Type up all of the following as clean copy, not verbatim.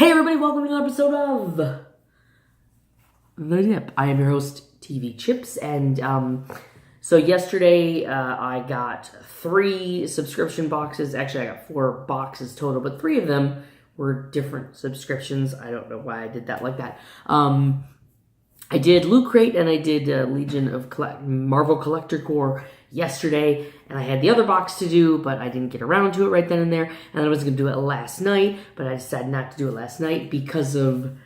Hey everybody, welcome to another episode of The Dip. I am your host, TV Chips, and so yesterday I got 3 subscription boxes. Actually, I got 4 boxes total, but 3 of them were different subscriptions. I don't know why I did that like that. I did Loot Crate and I did Legion of Marvel Collector Corps yesterday, and I had the other box to do, but I didn't get around to it right then and there, and I was going to do it last night, but I decided not to do it last night because of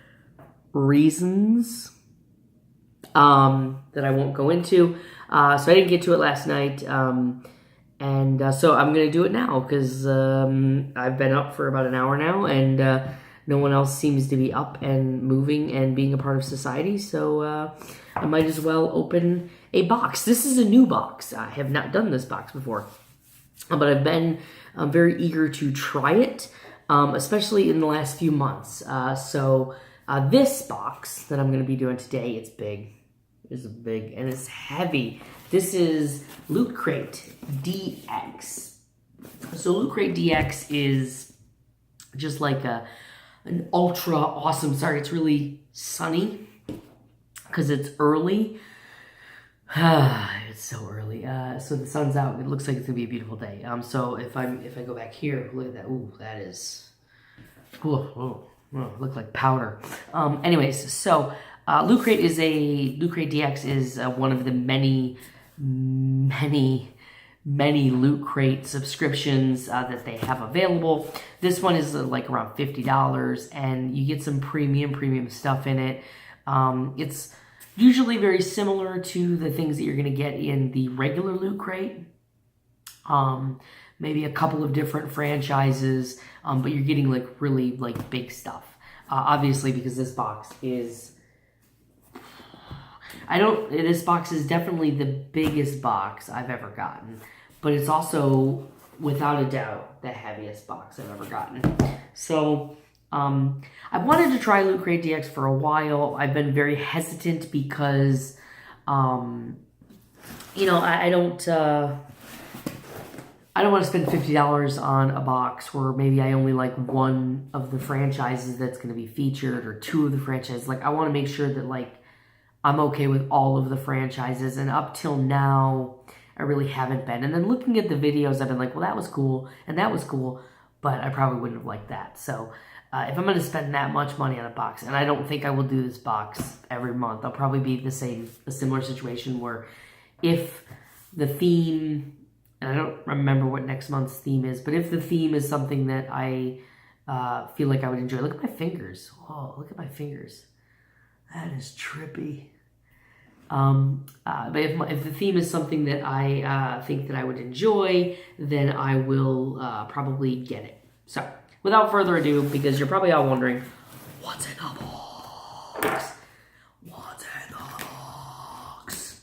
reasons that I won't go into, so I didn't get to it last night, and so I'm going to do it now, because I've been up for about an hour now, and no one else seems to be up and moving and being a part of society, so I might as well open a box. This is a new box. I have not done this box before, but I've been very eager to try it, especially in the last few months. So this box that I'm going to be doing today, it's big. It's big and it's heavy. This is Loot Crate DX. So Loot Crate DX is just like an ultra awesome, sorry, it's really sunny because it's early. It's so early. So the sun's out. It looks like it's gonna be a beautiful day. So if I go back here, look at that. Ooh, that is. Look like powder. Anyways, so Loot Crate DX is one of the many Loot Crate subscriptions that they have available. This one is like around $50, and you get some premium stuff in it. It's usually very similar to the things that you're going to get in the regular Loot Crate. Maybe a couple of different franchises, but you're getting like really like big stuff. Obviously, because this box is... This box is definitely the biggest box I've ever gotten, but it's also, without a doubt, the heaviest box I've ever gotten. So, I wanted to try Loot Crate DX for a while. I've been very hesitant because, you know, I don't want to spend $50 on a box where maybe I only like one of the franchises that's going to be featured, or 2 of the franchises. Like, I want to make sure that, like, I'm okay with all of the franchises, and up till now, I really haven't been. And then looking at the videos, I've been like, well, that was cool, and that was cool, but I probably wouldn't have liked that. So, if I'm going to spend that much money on a box, and I don't think I will do this box every month, I'll probably be a similar situation where if the theme, and I don't remember what next month's theme is, but if the theme is something that I feel like I would enjoy, look at my fingers. Whoa, look at my fingers. That is trippy. But if the theme is something that I think that I would enjoy, then I will probably get it. So, without further ado, because you're probably all wondering, what's in the box? What's in the box?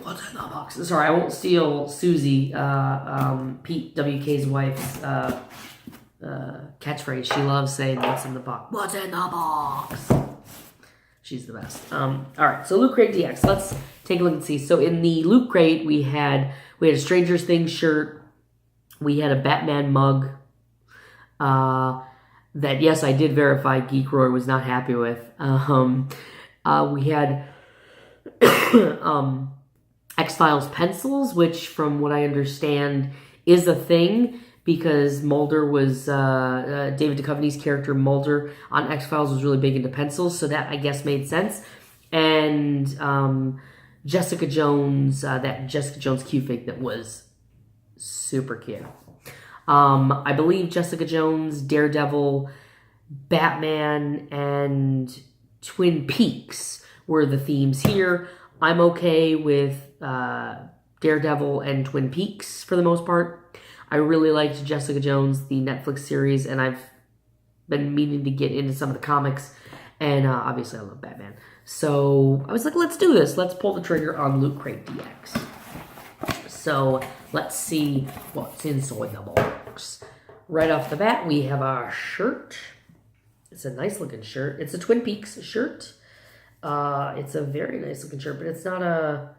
What's in the box? Sorry, I won't steal Susie, Pete WK's wife's catchphrase. She loves saying what's in the box. What's in the box? She's the best. Alright, so Loot Crate DX. Let's take a look and see. So in the Loot Crate, we had a Stranger Things shirt. We had a Batman mug. That, yes, I did verify Geek Roar was not happy with. We had X-Files pencils, which, from what I understand, is a thing, because Mulder was, David Duchovny's character Mulder on X-Files was really big into pencils, so that, I guess, made sense. And Jessica Jones, that Jessica Jones Q-Fig that was super cute. I believe Jessica Jones, Daredevil, Batman, and Twin Peaks were the themes here. I'm okay with Daredevil and Twin Peaks for the most part. I really liked Jessica Jones, the Netflix series, and I've been meaning to get into some of the comics, and obviously I love Batman. So I was like, let's do this. Let's pull the trigger on Loot Crate DX. So let's see what's inside the box. Right off the bat, we have our shirt. It's a nice looking shirt. It's a Twin Peaks shirt. It's a very nice looking shirt, but it's a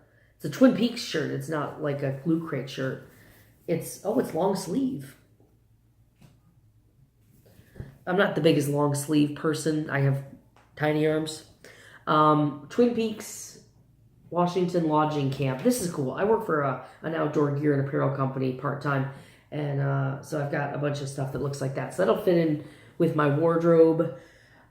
Twin Peaks shirt. It's not like a Loot Crate shirt. It's long sleeve. I'm not the biggest long sleeve person. I have tiny arms. Twin Peaks Washington Lodging Camp. This is cool. I work for an outdoor gear and apparel company part-time, and so I've got a bunch of stuff that looks like that. So that'll fit in with my wardrobe.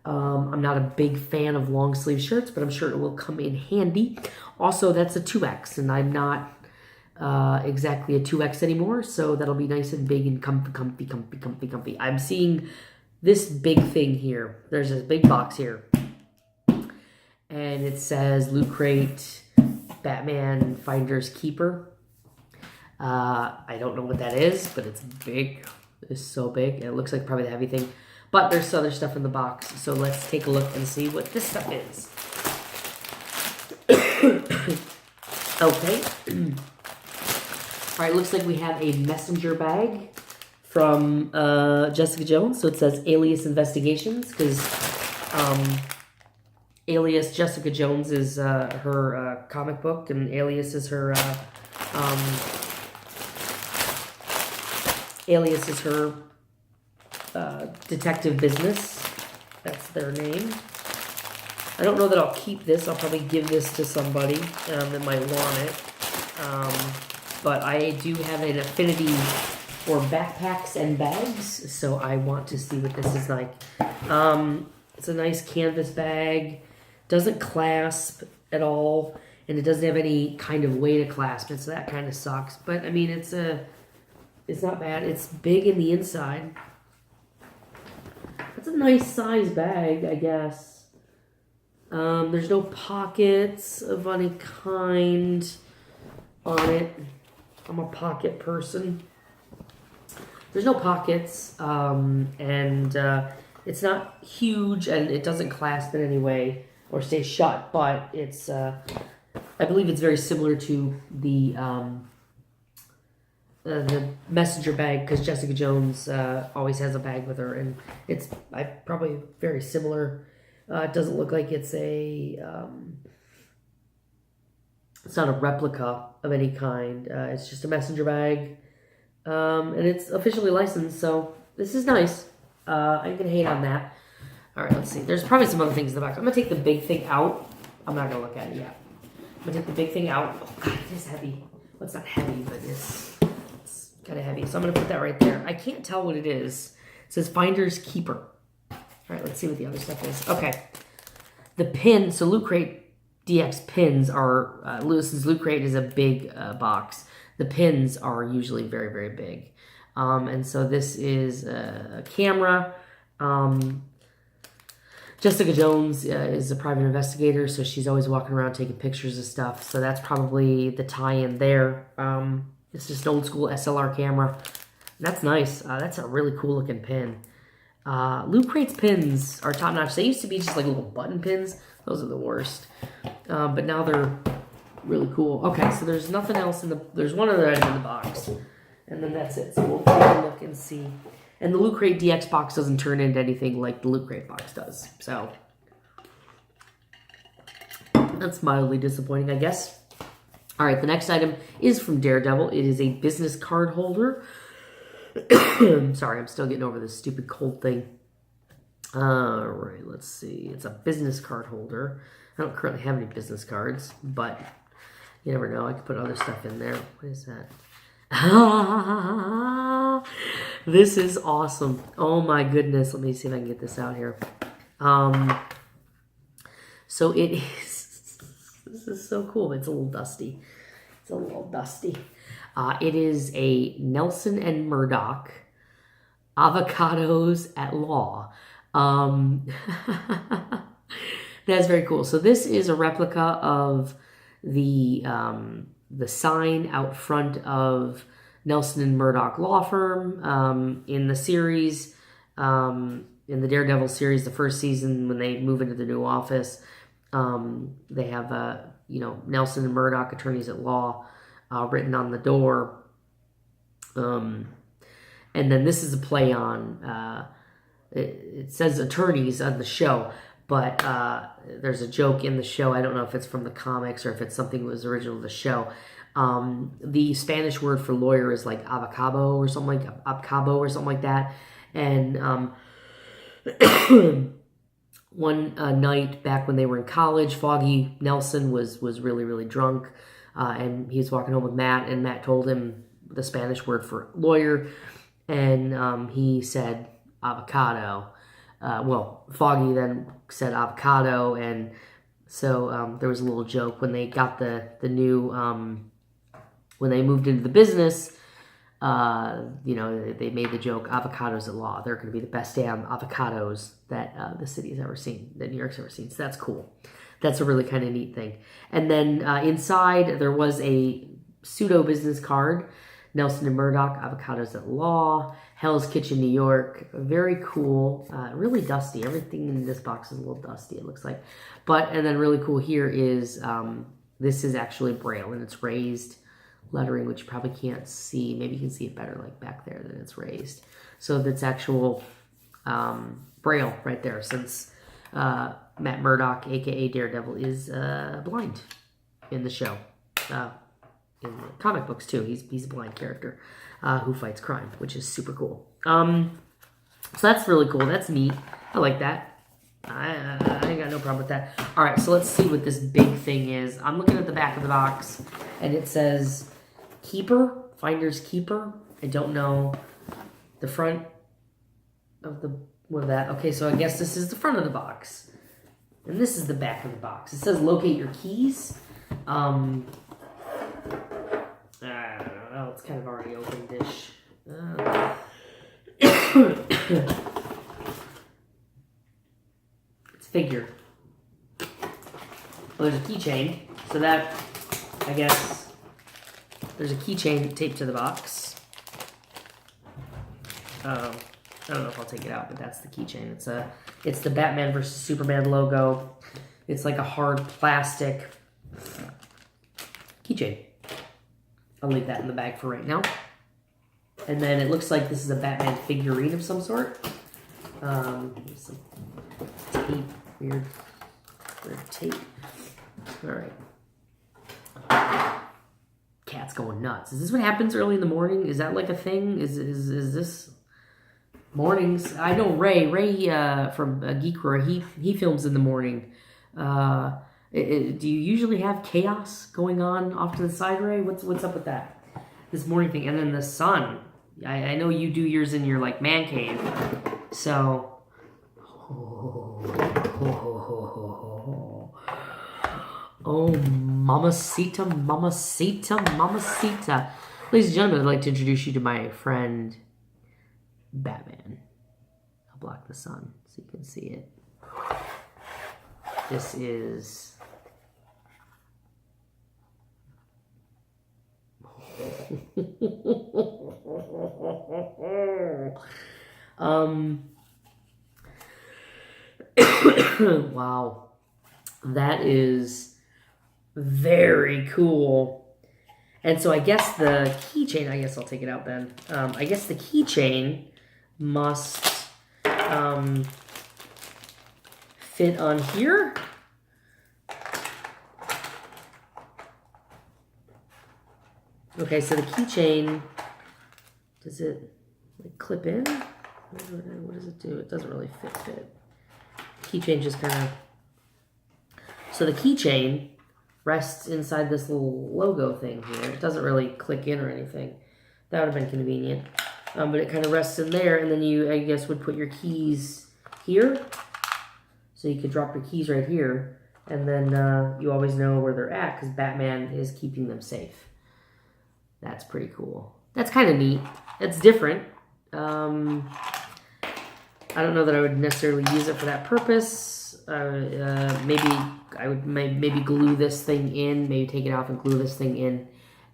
I'm not a big fan of long sleeve shirts, but I'm sure it will come in handy. Also, that's a 2X, and I'm not exactly a 2X anymore, so that'll be nice and big and comfy. I'm seeing this big thing here. There's this big box here, and it says Loot Crate Batman Finders Keeper. I don't know what that is, but it's big. It's so big, and it looks like probably the heavy thing. But there's other stuff in the box, so let's take a look and see what this stuff is. Okay. All right, looks like we have a messenger bag from Jessica Jones. So it says Alias Investigations, because Alias Jessica Jones is her comic book, and Alias is her detective business. That's their name. I don't know that I'll keep this. I'll probably give this to somebody that might want it. But I do have an affinity for backpacks and bags, so I want to see what this is like. It's a nice canvas bag. Doesn't clasp at all, and it doesn't have any kind of way to clasp it, so that kind of sucks. But I mean, it's not bad. It's big in the inside. It's a nice size bag, I guess. There's no pockets of any kind on it. I'm a pocket person. There's no pockets, and it's not huge, and it doesn't clasp in any way or stay shut, but it's, I believe it's very similar to the messenger bag, because Jessica Jones always has a bag with her, and it's probably very similar. It doesn't look like it's it's not a replica of any kind. It's just a messenger bag, and it's officially licensed, so this is nice. I ain't gonna hate on that. All right, let's see. There's probably some other things in the box. I'm gonna take the big thing out. I'm not gonna look at it yet. I'm gonna take the big thing out. Oh God, it is heavy. Well, it's not heavy, but it's kind of heavy. So I'm gonna put that right there. I can't tell what it is. It says Finders Keeper. All right, let's see what the other stuff is. Okay, the pin. So Loot Crate DX pins are, since Loot Crate is a big box, the pins are usually very, very big. And so this is a camera. Jessica Jones is a private investigator, so she's always walking around taking pictures of stuff. So that's probably the tie-in there. It's just an old school SLR camera. That's nice. That's a really cool looking pin. Loot Crate's pins are top notch. They used to be just like little button pins. Those are the worst. But now they're really cool. Okay, so there's nothing else there's one other item in the box. And then that's it. So we'll take a look and see. And the Loot Crate DX box doesn't turn into anything like the Loot Crate box does. So that's mildly disappointing, I guess. All right, the next item is from Daredevil. It is a business card holder. Sorry, I'm still getting over this stupid cold thing. All right, let's see. It's a business card holder. I don't currently have any business cards, but you never know. I could put other stuff in there. What is that? This is awesome. Oh my goodness. Let me see if I can get this out here. So it is, this is so cool. It's a little dusty. It's a little dusty. It is a Nelson and Murdoch Avocados at Law. That's very cool. So this is a replica of the sign out front of Nelson and Murdoch Law Firm in the series, in the Daredevil series, the first season when they move into the new office. They have Nelson and Murdoch attorneys at law written on the door. And then this is a play on, it says attorneys on the show, but there's a joke in the show. I don't know if it's from the comics or if it's something that was original to the show. The Spanish word for lawyer is like abogado or something like that. And One night back when they were in college, Foggy Nelson was really, really drunk, and he was walking home with Matt, and Matt told him the Spanish word for lawyer, and he said avocado. Foggy then said avocado, and so there was a little joke when they got the new when they moved into the business. They made the joke, avocados at law. They're going to be the best damn avocados that the city has ever seen, that New York's ever seen. So that's cool. That's a really kind of neat thing. And then inside, there was a pseudo business card. Nelson and Murdoch, avocados at law. Hell's Kitchen, New York. Very cool. Really dusty. Everything in this box is a little dusty, it looks like. And then really cool here is, this is actually Braille, and it's raised lettering, which you probably can't see. Maybe you can see it better like back there than it's raised. So that's actual Braille right there, since Matt Murdock, aka Daredevil, is blind in the show. In the comic books too, he's a blind character who fights crime, which is super cool. So that's really cool. That's neat. I like that. I ain't got no problem with that. All right, so let's see what this big thing is. I'm looking at the back of the box, and it says Keeper, Finder's Keeper. I don't know the front of that. Okay, so I guess this is the front of the box, and this is the back of the box. It says locate your keys. I don't know. It's kind of already opened-ish. It's figure. Well, there's a keychain, so that, I guess, there's a keychain taped to the box. I don't know if I'll take it out, but that's the keychain. It's the Batman vs. Superman logo. It's like a hard plastic keychain. I'll leave that in the bag for right now. And then it looks like this is a Batman figurine of some sort. Some tape, weird tape. All right. Cat's going nuts. Is this what happens early in the morning? Is that like a thing? Is this mornings? I know Ray from Geek Roar, he films in the morning. Do you usually have chaos going on off to the side, Ray? What's up with that? This morning thing, and then the sun. I know you do yours in your like man cave. So, oh, mamacita, mamacita, mamacita. Ladies and gentlemen, I'd like to introduce you to my friend Batman. I'll block the sun so you can see it. This is wow, that is very cool. And so I guess the keychain, I guess I'll take it out then. I guess the keychain must fit on here. Okay, so the keychain, does it like clip in? What does it do? It doesn't really fit. Keychain just kind of... So the keychain rests inside this little logo thing here. It doesn't really click in or anything. That would have been convenient. But it kind of rests in there, and then you, I guess, would put your keys here. So you could drop your keys right here, and then you always know where they're at because Batman is keeping them safe. That's pretty cool. That's kind of neat. It's different. I don't know that I would necessarily use it for that purpose. Maybe I would maybe glue this thing in, maybe take it off and glue this thing in,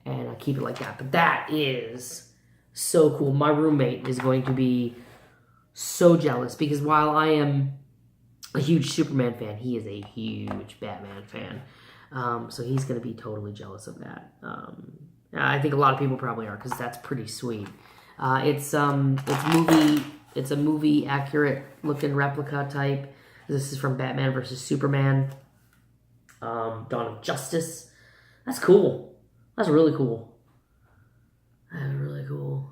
and I'll keep it like that. But that is so cool. My roommate is going to be so jealous because while I am a huge Superman fan, he is a huge Batman fan. So he's going to be totally jealous of that. I think a lot of people probably are because that's pretty sweet. It's a movie accurate looking replica type. This is from Batman vs. Superman. Dawn of Justice. That's cool. That's really cool. That's really cool.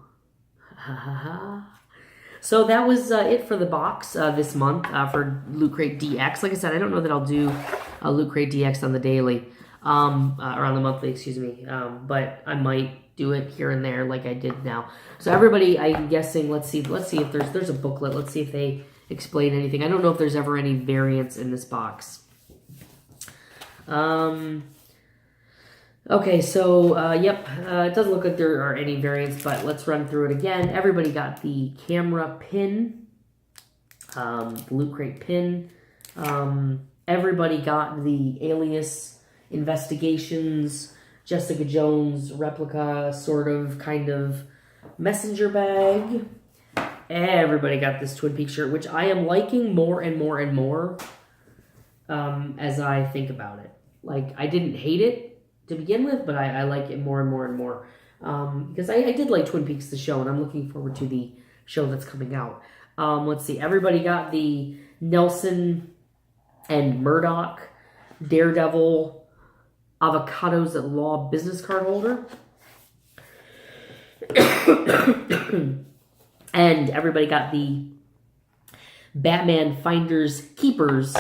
So that was it for the box this month for Loot Crate DX. Like I said, I don't know that I'll do Loot Crate DX on the daily, or on the monthly, excuse me. But I might do it here and there like I did now. So everybody, I'm guessing, let's see if there's a booklet. Let's see if they explain anything. I don't know if there's ever any variants in this box. Okay, so, yep, it doesn't look like there are any variants, but let's run through it again. Everybody got the camera pin, the Loot Crate pin. Everybody got the Alias Investigations, Jessica Jones replica, sort of, kind of, messenger bag. Everybody got this Twin Peaks shirt, which I am liking more and more and more as I think about it. Like, I didn't hate it to begin with, but I like it more and more and more because I did like Twin Peaks the show, and I'm looking forward to the show that's coming out. Let's see, everybody got the Nelson and Murdoch Daredevil Avocados at Law business card holder. And everybody got the Batman Finders Keepers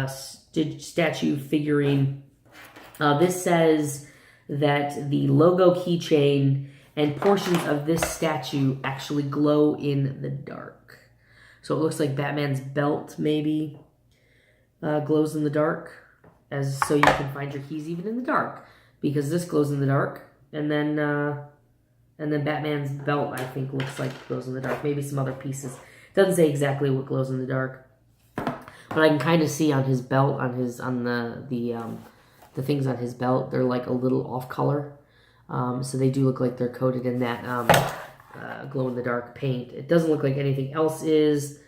statue figurine. This says that the logo keychain and portions of this statue actually glow in the dark. So it looks like Batman's belt maybe glows in the dark, so you can find your keys even in the dark, because this glows in the dark, and then Batman's belt, I think, looks like glows in the dark. Maybe some other pieces. It doesn't say exactly what glows in the dark, but I can kind of see on his belt, on the things on his belt, they're like a little off color. So they do look like they're coated in that glow-in-the-dark paint. It doesn't look like anything else is.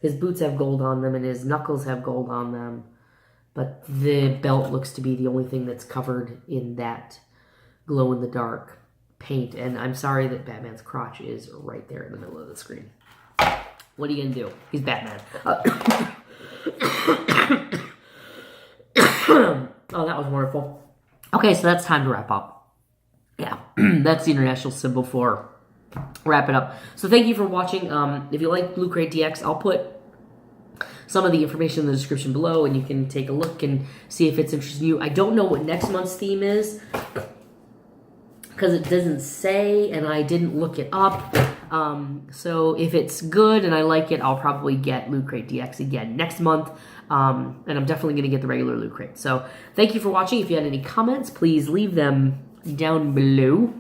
His boots have gold on them, and his knuckles have gold on them. But the belt looks to be the only thing that's covered in that glow-in-the-dark paint. And I'm sorry that Batman's crotch is right there in the middle of the screen. What are you going to do? He's Batman. Oh, that was wonderful. Okay, so that's time to wrap up. Yeah, that's the international symbol for wrap it up. So thank you for watching. If you like Loot Crate DX, I'll put some of the information in the description below, and you can take a look and see if it's interesting to you. I don't know what next month's theme is, because it doesn't say, and I didn't look it up. So if it's good and I like it, I'll probably get Loot Crate DX again next month. And I'm definitely going to get the regular Loot Crate. So thank you for watching. If you had any comments, please leave them down below.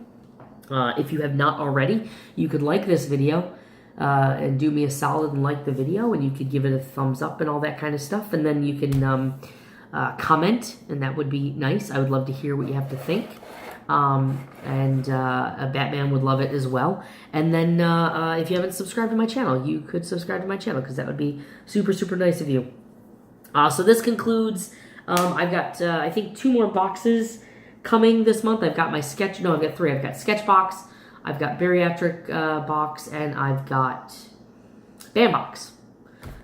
If you have not already, you could like this video and do me a solid and like the video, and you could give it a thumbs up and all that kind of stuff. And then you can comment, and that would be nice. I would love to hear what you have to think. Batman would love it as well. And then if you haven't subscribed to my channel, you could subscribe to my channel, because that would be super, super nice of you. So this concludes, I've got, I think, 2 more boxes coming this month. I've got my I've got 3. I've got Sketchbox, I've got Bariatric box, and I've got Bandbox.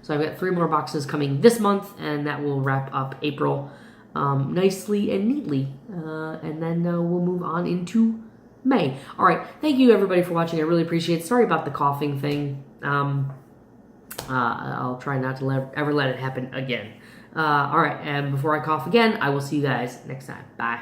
So I've got 3 more boxes coming this month, and that will wrap up April nicely and neatly. And then we'll move on into May. All right, thank you everybody for watching. I really appreciate it. Sorry about the coughing thing. I'll try not to ever let it happen again. All right, and before I cough again, I will see you guys next time. Bye.